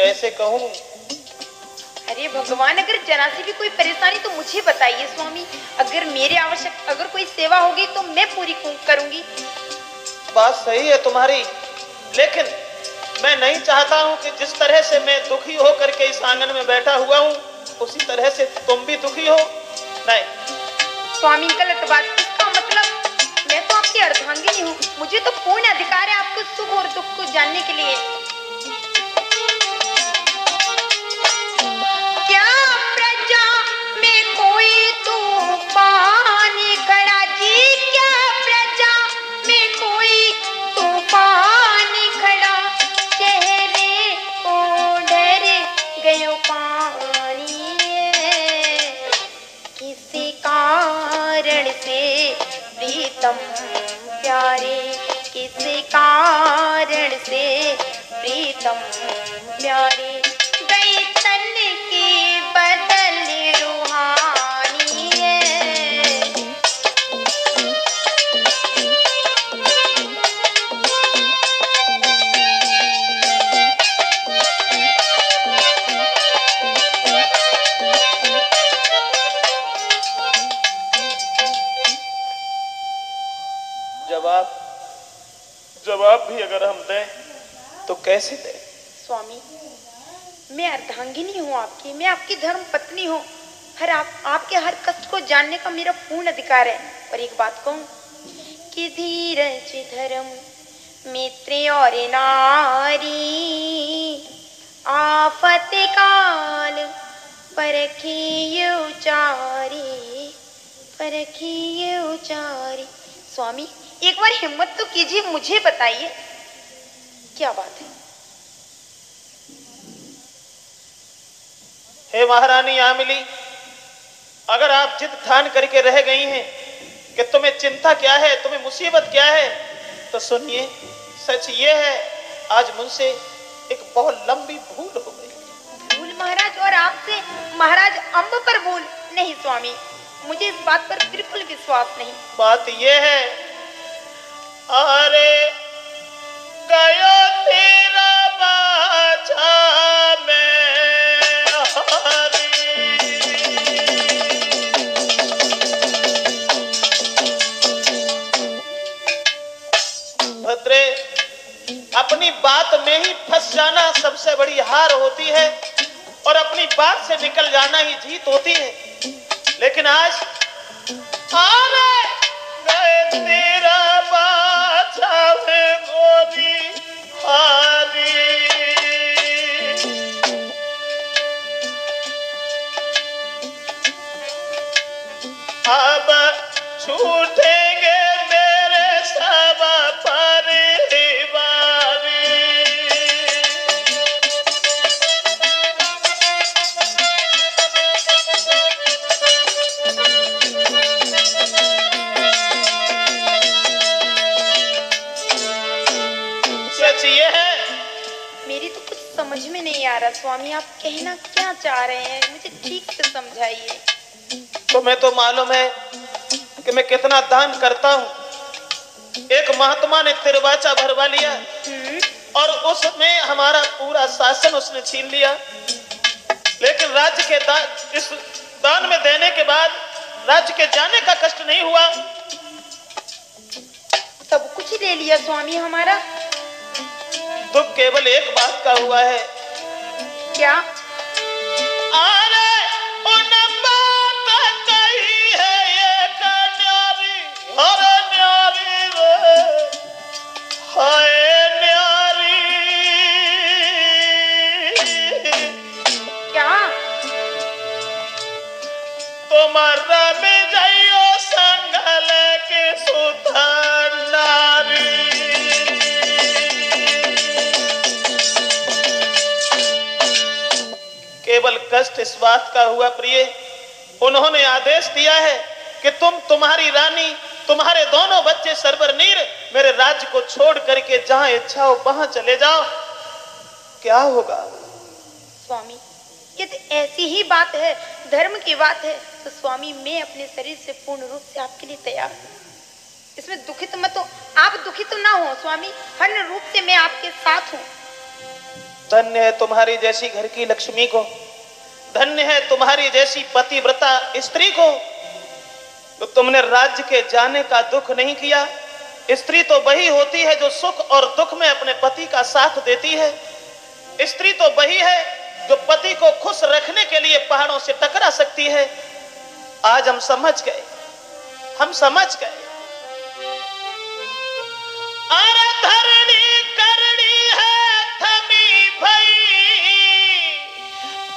कैसे कहूँ। अरे भगवान, अगर जरा सी भी कोई परेशानी तो मुझे बताइए स्वामी। अगर मेरे आवश्यक अगर कोई सेवा होगी तो मैं पूरी करूंगी। बात सही है तुम्हारी, लेकिन मैं नहीं चाहता हूँ कि जिस तरह से मैं दुखी होकर के इस आंगन में बैठा हुआ हूँ उसी तरह से तुम भी दुखी हो। नहीं स्वामी, गलत बात। इसका मतलब मैं तो आपकी अर्धांगिनी हूँ, मुझे तो पूर्ण अधिकार है आपको सुख और दुख को जानने के लिए। क्या प्रजा में कोई तूफान खड़ा जी, क्या प्रजा में कोई तूफान खड़ा, चेहरे को डर गयो पानी, किसी कारण से प्रीतम प्यारे, किसी कारण से प्रीतम प्यारे, गई तन की बदल रूहानी है। जवाब भी अगर हम दें तो कैसे दें? स्वामी, मैं अर्धांगिनी हूँ आपकी, मैं आपकी धर्म पत्नी हूँ। आपके हर कष्ट को जानने का मेरा पूर्ण अधिकार है। और एक बात कहूँ कि धीरज धर्म मित्र और नारी, आफत काल परखिए उचारी, परखिए उचारी। स्वामी, एक बार हिम्मत तो कीजिए, मुझे बताइए क्या बात है। हे महारानी आमिली, अगर आप जिद ठान करके रह गई हैं कि तुम्हें चिंता क्या है, तुम्हें मुसीबत क्या है, तो सुनिए, सच ये है आज मुझसे एक बहुत लंबी भूल हो गई। भूल महाराज? और आपसे महाराज अम्ब पर भूल? नहीं स्वामी, मुझे इस बात पर बिल्कुल विश्वास नहीं। बात ये है, अरे गयो तेरा बाछा में हरी, भद्रे, अपनी बात में ही फंस जाना सबसे बड़ी हार होती है और अपनी बात से निकल जाना ही जीत होती है। लेकिन आज तेरा बाछा में गोरी हारी, अब छूटेंगे मेरे सब परिवारी। सच ये है, मेरी तो कुछ समझ में नहीं आ रहा स्वामी, आप कहना क्या चाह रहे हैं, मुझे ठीक से समझाइए। तुम्हें तो मालूम है कि मैं कितना दान करता हूँ। एक महात्मा ने तिरवाचा भरवा लिया और उसमें हमारा पूरा शासन उसने छीन लिया। लेकिन राज्य के इस दान में देने के बाद राज्य के जाने का कष्ट नहीं हुआ। सब कुछ ही ले लिया स्वामी हमारा। दुख केवल एक बात का हुआ है। क्या? केवल कष्ट इस बात का हुआ प्रिय, उन्होंने आदेश दिया है कि तुम्हारी रानी, तुम्हारे दोनों बच्चे सरबरनीर मेरे राज्य को छोड़ करके जहां इच्छा हो वहां चले जाओ। क्या होगा? स्वामी, ये तो ऐसी ही बात है, धर्म की बात है, तो स्वामी मैं अपने शरीर से पूर्ण रूप से आपके लिए तैयार हूँ। इसमें दुखित मत हो, आप दुखित ना हो स्वामी, हर रूप से मैं आपके साथ हूँ। धन्य है तुम्हारी जैसी घर की लक्ष्मी को, धन्य है तुम्हारी जैसी पतिव्रता स्त्री को, तो तुमने राज्य के जाने का दुख नहीं किया। स्त्री तो वही होती है जो सुख और दुख में अपने पति का साथ देती है। स्त्री तो वही है जो पति को खुश रखने के लिए पहाड़ों से टकरा सकती है। आज हम समझ गए, हम समझ गए। अरे धरणी करनी है थमी भई,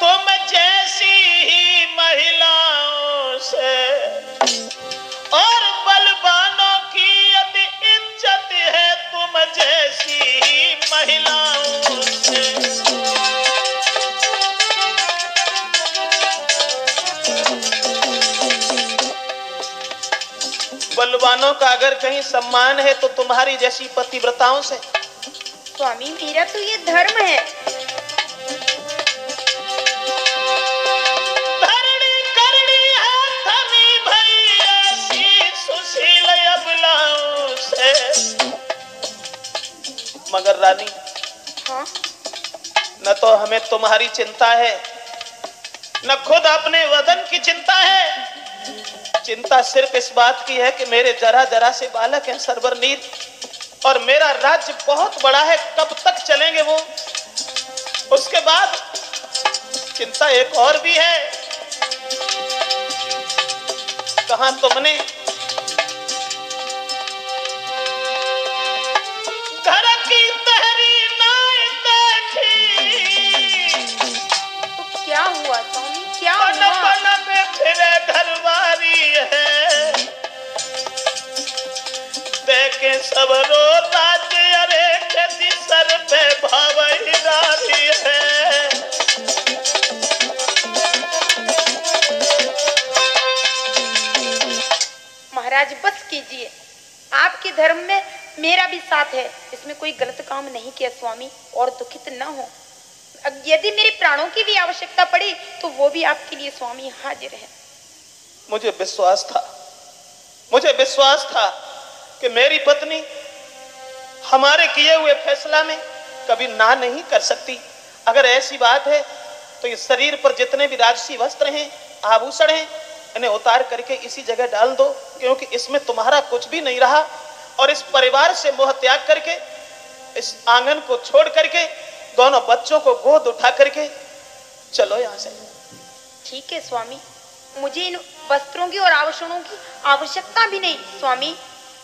तुम जैसी ही महिलाओं से, और बलवानों की अति इज्जत है तुम जैसी ही महिलाओं से। बलवानों का अगर कहीं सम्मान है तो तुम्हारी जैसी पतिव्रताओं से। स्वामी मेरा तो ये धर्म है। धरणी करनी है थमी भई, ऐसी सुशील अबलाओं से। मगर रानी, हाँ? न तो हमें तुम्हारी चिंता है, न खुद अपने वदन की चिंता है। चिंता सिर्फ इस बात की है कि मेरे जरा जरा से बालक हैं सरवरनील, और मेरा राज्य बहुत बड़ा है, कब तक चलेंगे वो। उसके बाद चिंता एक और भी है। कहां तुमने घर की तहरी नाई देखी, तो क्या हुआ स्वामी, क्या पल हुआ? पल में फिरे घरवारी है, देखे सब रो राज्य, अरे खेती सर पे भावहीरारी है। महाराज बस कीजिए, आपके धर्म में मेरा भी साथ है, इसमें कोई गलत काम नहीं किया स्वामी, और दुखित न हो। यदि मेरे प्राणों की भी आवश्यकता पड़ी तो वो भी आपके लिए स्वामी हाजिर है। मुझे विश्वास था, मुझे विश्वास था कि मेरी पत्नी हमारे किए हुए फैसला में कभी ना नहीं कर सकती। अगर ऐसी बात है तो इस शरीर पर जितने भी राजसी वस्त्र हैं, आभूषण हैं, इन्हें उतार करके इसी जगह डाल दो, क्योंकि इसमें तुम्हारा कुछ भी नहीं रहा। और इस परिवार से मोह त्याग करके, इस आंगन को छोड़ करके, दोनों बच्चों को गोद उठा करके चलो यहाँ से। ठीक है स्वामी, मुझे इन वस्त्रों की और आभूषणों की आवश्यकता भी नहीं स्वामी,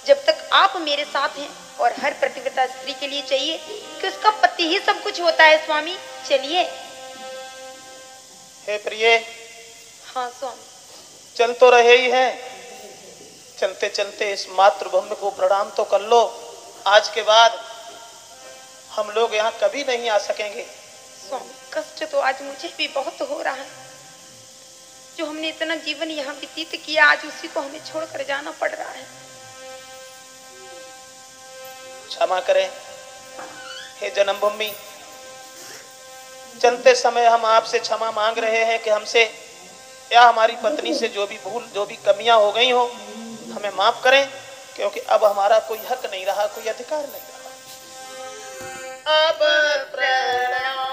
जब तक आप मेरे साथ हैं। और हर प्रतिव्रता स्त्री के लिए चाहिए कि उसका पति ही सब कुछ होता है स्वामी। चलिए। हे प्रिय, हाँ स्वामी। चल तो रहे ही हैं, चलते चलते इस मातृभूमि को प्रणाम तो कर लो। आज के बाद हम लोग यहाँ कभी नहीं आ सकेंगे। स्वामी कष्ट तो आज मुझे भी बहुत हो रहा है, जो हमने इतना जीवन यहाँ व्यतीत किया, आज उसी को हमें छोड़कर जाना पड़ रहा है। क्षमा करें हे जन्मभूमि, चलते समय हम आपसे क्षमा मांग रहे हैं कि हमसे या हमारी पत्नी से जो भी भूल, जो भी कमियां हो गई हो, हमें माफ करें, क्योंकि अब हमारा कोई हक नहीं रहा, कोई अधिकार नहीं रहा। अब प्रणा